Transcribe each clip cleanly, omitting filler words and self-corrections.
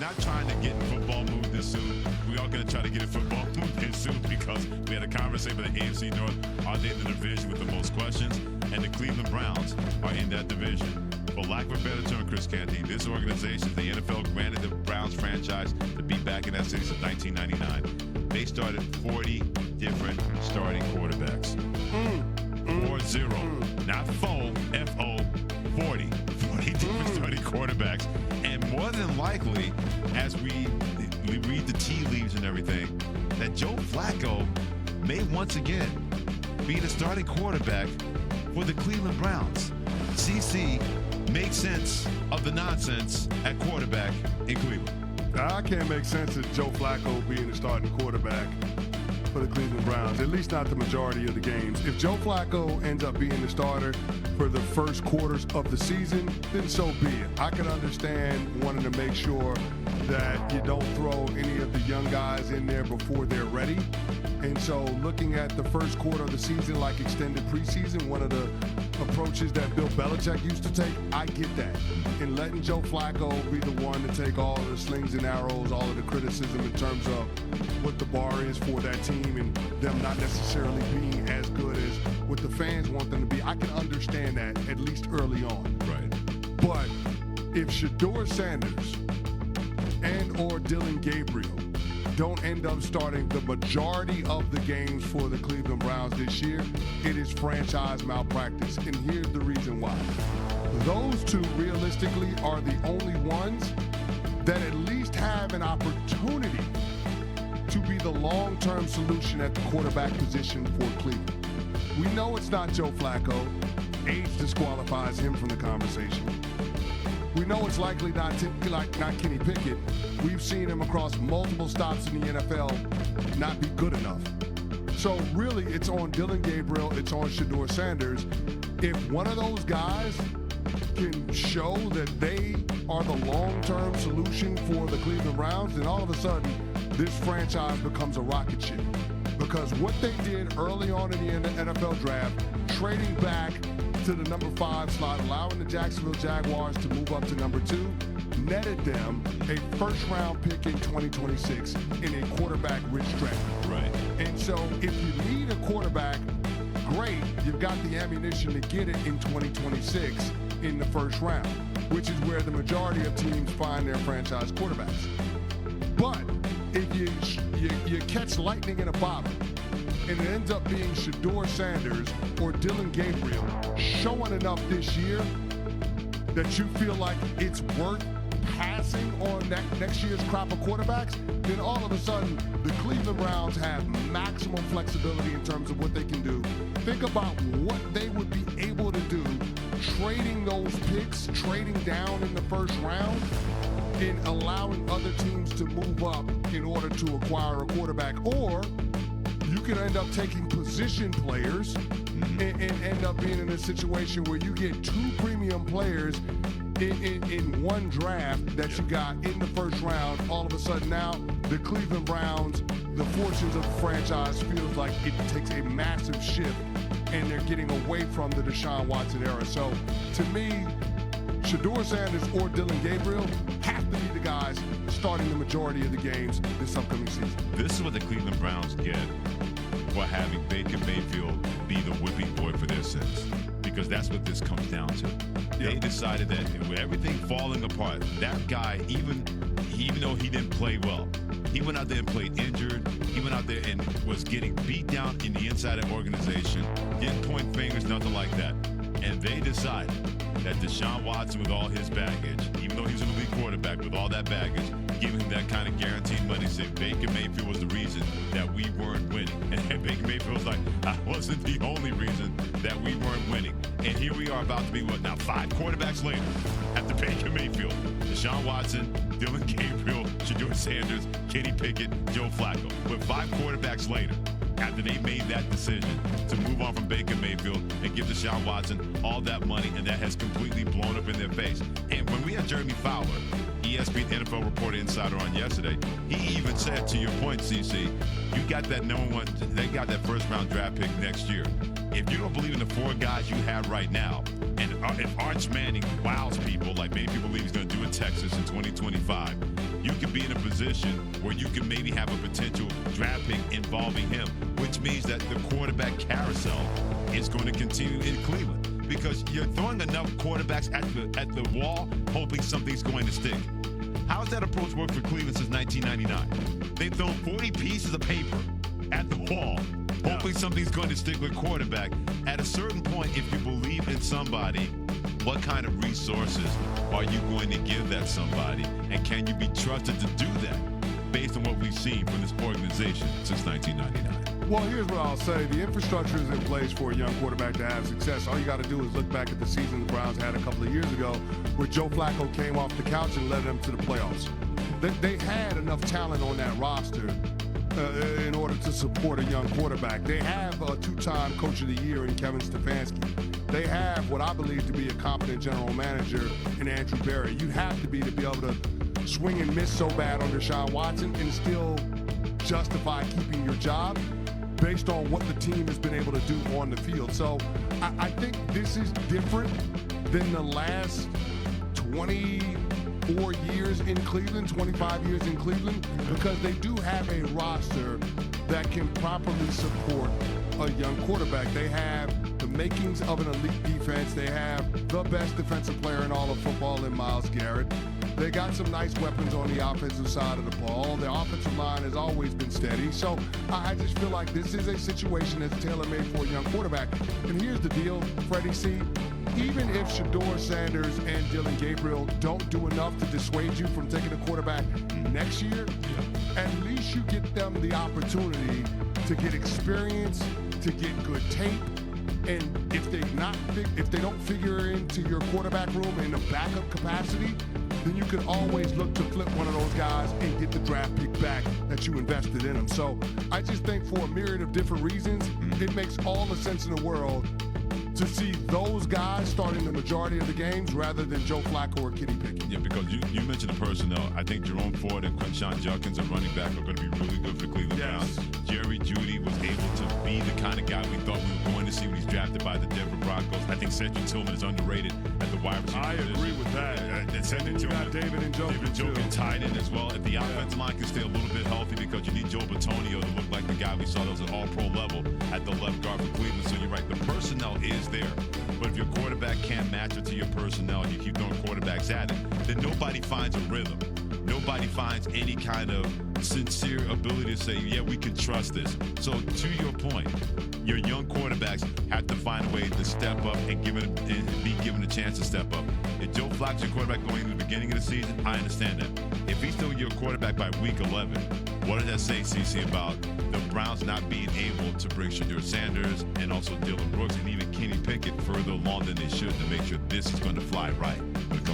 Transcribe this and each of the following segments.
not trying to get in football mood this soon. We are going to try to get in football mood this soon because we had a conversation with the AFC North. Are they in the division with the most questions? And the Cleveland Browns are in that division. For lack of a better term, Chris Canty, this organization, the NFL, granted the Browns franchise to be back in that city since 1999. They started 40 different starting quarterbacks. 4-0. Not FO, F-O, 40 different starting quarterbacks. And more than likely, as we read the tea leaves and everything, that Joe Flacco may once again be the starting quarterback for the Cleveland Browns. CC makes sense of the nonsense at quarterback in Cleveland. I can't make sense of Joe Flacco being the starting quarterback for the Cleveland Browns, at least not the majority of the games. If Joe Flacco ends up being the starter for the first quarters of the season, then so be it. I can understand wanting to make sure that you don't throw any of the young guys in there before they're ready. And so looking at the first quarter of the season like extended preseason, one of the approaches that Bill Belichick used to take, I get that. And letting Joe Flacco be the one to take all of the slings and arrows, all of the criticism in terms of what the bar is for that team and them not necessarily being as good as what the fans want them to be. I can understand that, at least early on. Right. But if Shedeur Sanders and or Dylan Gabriel don't end up starting the majority of the games for the Cleveland Browns this year, it is franchise malpractice. And here's the reason why. Those two realistically are the only ones that at least have an opportunity to be the long-term solution at the quarterback position for Cleveland. We know it's not Joe Flacco. Age disqualifies him from the conversation. We know it's likely not Kenny Pickett. We've seen him across multiple stops in the NFL not be good enough. So really, it's on Dylan Gabriel, it's on Shedeur Sanders. If one of those guys can show that they are the long-term solution for the Cleveland Browns, then all of a sudden, this franchise becomes a rocket ship. Because what they did early on in the NFL draft, trading back to the number 5 slot, allowing the Jacksonville Jaguars to move up to number 2, netted them a first-round pick in 2026 in a quarterback-rich draft. Right. And so if you need a quarterback, great, you've got the ammunition to get it in 2026 in the first round, which is where the majority of teams find their franchise quarterbacks. But if you catch lightning in a bottle, and it ends up being Shedeur Sanders or Dylan Gabriel showing enough this year that you feel like it's worth passing on that next year's crop of quarterbacks, then all of a sudden the Cleveland Browns have maximum flexibility in terms of what they can do. Think about what they would be able to do trading those picks, trading down in the first round, and allowing other teams to move up in order to acquire a quarterback. Or you can end up taking position players and end up being in a situation where you get 2 premium players in one draft that you got in the first round. All of a sudden now, the Cleveland Browns, the fortunes of the franchise feels like it takes a massive shift, and they're getting away from the Deshaun Watson era. So to me, Shedeur Sanders or Dylan Gabriel have to be the guys starting the majority of the games this upcoming season. This is what the Cleveland Browns get for having Baker Mayfield be the whipping boy for their sins, because that's what this comes down to. They decided that with everything falling apart, that guy, even though he didn't play well, he went out there and played injured. He went out there and was getting beat down in the inside of the organization, didn't point fingers, nothing like that. And they decided that Deshaun Watson, with all his baggage, even though he's an elite quarterback, with all that baggage, giving him that kind of guaranteed money, said Baker Mayfield was the reason that we weren't winning. And Baker Mayfield was like, I wasn't the only reason that we weren't winning. And here we are about to be, 5 quarterbacks later after Baker Mayfield, Deshaun Watson, Dylan Gabriel, Shedeur Sanders, Kenny Pickett, Joe Flacco. With 5 quarterbacks later, after they made that decision to move on from Baker Mayfield and give Deshaun Watson all that money, and that has completely blown up in their face. And when we had Jeremy Fowler, ESPN NFL reporter insider, on yesterday, he even said, to your point, CC, you got that number 1, they got that first-round draft pick next year. If you don't believe in the 4 guys you have right now, and if Arch Manning wows people like many people believe he's going to do in Texas in 2025, you position where you can maybe have a potential draft pick involving him, which means that the quarterback carousel is going to continue in Cleveland because you're throwing enough quarterbacks at the wall, hoping something's going to stick. How's that approach worked for Cleveland since 1999? They've thrown 40 pieces of paper at the wall, hoping something's going to stick with quarterback. At a certain point, if you believe in somebody, what kind of resources are you going to give that somebody? And can you be trusted to do that based on what we've seen from this organization since 1999? Well, here's what I'll say. The infrastructure is in place for a young quarterback to have success. All you got to do is look back at the season the Browns had a couple of years ago where Joe Flacco came off the couch and led them to the playoffs. They had enough talent on that roster in order to support a young quarterback. They have a two-time Coach of the Year in Kevin Stefanski. They have what I believe to be a competent general manager in Andrew Berry. You have to be able to swing and miss so bad on Deshaun Watson and still justify keeping your job based on what the team has been able to do on the field. So I think this is different than the last 24 years in Cleveland, 25 years in Cleveland, because they do have a roster that can properly support a young quarterback. They have the makings of an elite defense. They have the best defensive player in all of football in Myles Garrett. They got some nice weapons on the offensive side of the ball. The offensive line has always been steady. So I just feel like this is a situation that's tailor-made for a young quarterback. And here's the deal, Freddie C. Even if Shedeur Sanders and Dillon Gabriel don't do enough to dissuade you from taking a quarterback next year, at least you get them the opportunity to get experience, to get good tape. And if they don't figure into your quarterback room in a backup capacity, then you can always look to flip one of those guys and get the draft pick back that you invested in them. So I just think for a myriad of different reasons, it makes all the sense in the world to see those guys starting the majority of the games rather than Joe Flacco or Kenny Pickett. Yeah, because you mentioned the personnel. I think Jerome Ford and Quinshon Judkins, a running back, are going to be really good for the Cleveland Browns. Jerry Jeudy was able to be the kind of guy we thought we were going to see when he's drafted by the Denver Broncos. I think Cedric Tillman is underrated at the wide receiver. I agree with that. Cedric Tillman, David Njoku tied in as well. If the offensive line can stay a little bit healthy, because you need Joe Bitonio to look like the guy we saw that was at all-pro level at the left guard for Cleveland. So you're right, the personnel is there. But if your quarterback can't match it to your personnel and you keep throwing quarterbacks at it, then nobody finds a rhythm. Nobody finds any kind of sincere ability to say, yeah, we can trust this. So to your point, your young quarterbacks have to find a way to step up and be given a chance to step up. If Joe Flacco's your quarterback going into the beginning of the season, I understand that. If he's still your quarterback by week 11, what does that say, CC, about the Browns not being able to bring Shedeur Sanders and also Dillon Brooks and even Kenny Pickett further along than they should to make sure this is going to fly right?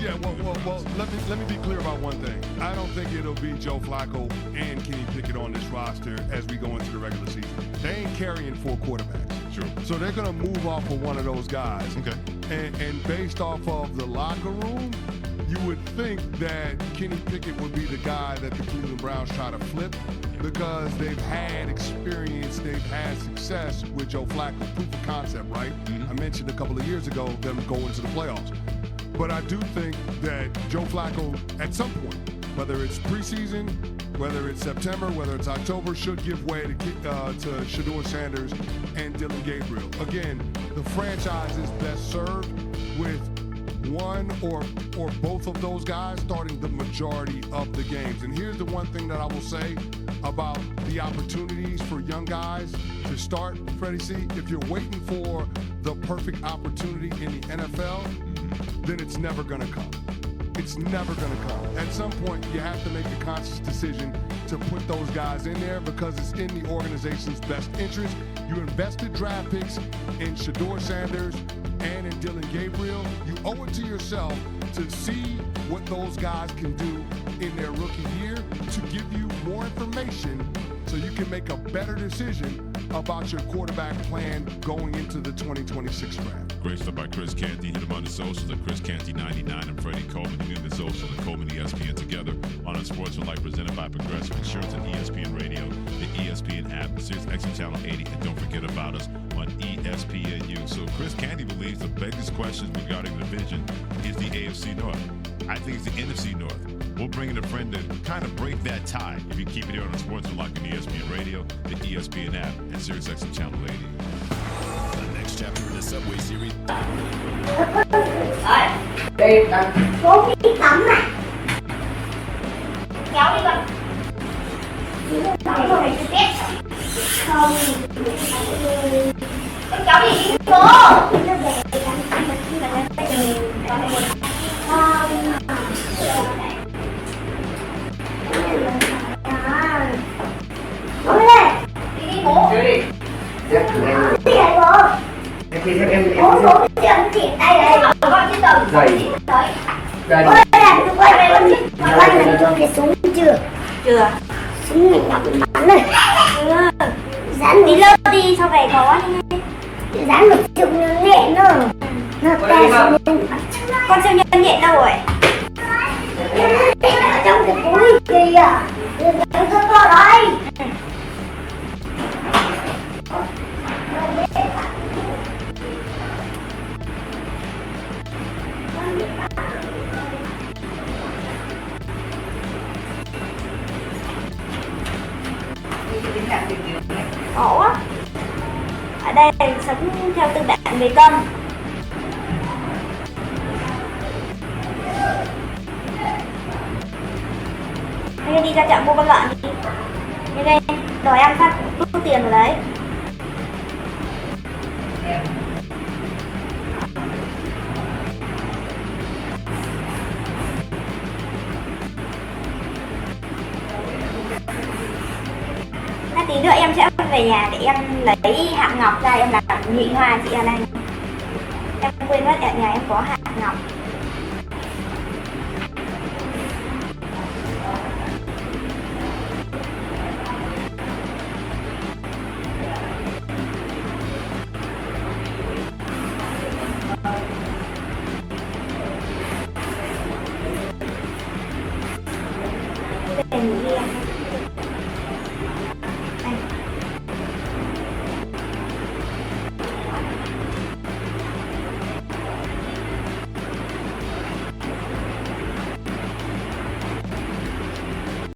Yeah, well, let me be clear about one thing. I don't think it'll be Joe Flacco and Kenny Pickett on this roster as we go into the regular season. They ain't carrying 4 quarterbacks. Sure. So they're going to move off of one of those guys. Okay. And based off of the locker room, you would think that Kenny Pickett would be the guy that the Cleveland Browns try to flip because they've had experience, they've had success with Joe Flacco, proof of concept, right? Mm-hmm. I mentioned a couple of years ago them going to the playoffs. But I do think that Joe Flacco, at some point, whether it's preseason, whether it's September, whether it's October, should give way to Shedeur Sanders and Dillon Gabriel. Again, the franchise is best served with one or both of those guys starting the majority of the games. And here's the one thing that I will say about the opportunities for young guys to start, Freddie C. If you're waiting for the perfect opportunity in the NFL, then it's never going to come. It's never going to come. At some point, you have to make a conscious decision to put those guys in there because it's in the organization's best interest. You invested draft picks in Shedeur Sanders and in Dillon Gabriel. You owe it to yourself to see what those guys can do in their rookie year to give you more information so you can make a better decision about your quarterback plan going into the 2026 draft. Great stuff by Chris Canty. Hit him on the socials at Chris Canty99 and Freddie Coleman. You get the socials and Coleman ESPN together on a Sports Life presented by Progressive Insurance and ESPN Radio, the ESPN app, Sirius XM Channel 80, and don't forget about us on ESPNU. So Chris Canty believes the biggest questions regarding the division is the AFC North. I think it's the NFC North. We'll bring in a friend to kind of break that tie. If you keep it here on the Sports Unlock on ESPN Radio, the ESPN app, and SiriusXM Channel 80. The next chapter in the Subway Series. Đây, bố đi tắm à? Kéo đi con. Tắm rồi thì tiếp. Không. Kéo đi đi bố. Bố lên. Đi đi bố. Đi đi. Đi hả bố? Bố chưa chỉ tay đây. Con trên tầng. Dậy. Đây. Ôi làm tôi quay về con chứ. Con làm cho cái súng chưa? Chưa. Súng mình đọc bắn rồi. Chưa. Dán đi lâu đi sau về có đi. Dán một chục nhẹ nữa. Nó ta xuống. Con siêu nhân nhện đâu rồi? Ở trong cái túi kìa. Đừng có to đấy. Khổ á. Ở đây sống theo tư bản về cân. Bây giờ đi ra chợ mua con lợn đi. Đây đây, đòi ăn phát rút tiền rồi đấy. Tí nữa em sẽ về nhà để em lấy hạt ngọc ra em làm nhụy hoa chị An Anh. Em quên mất ở nhà em có hạt ngọc. Về nghỉ đi em.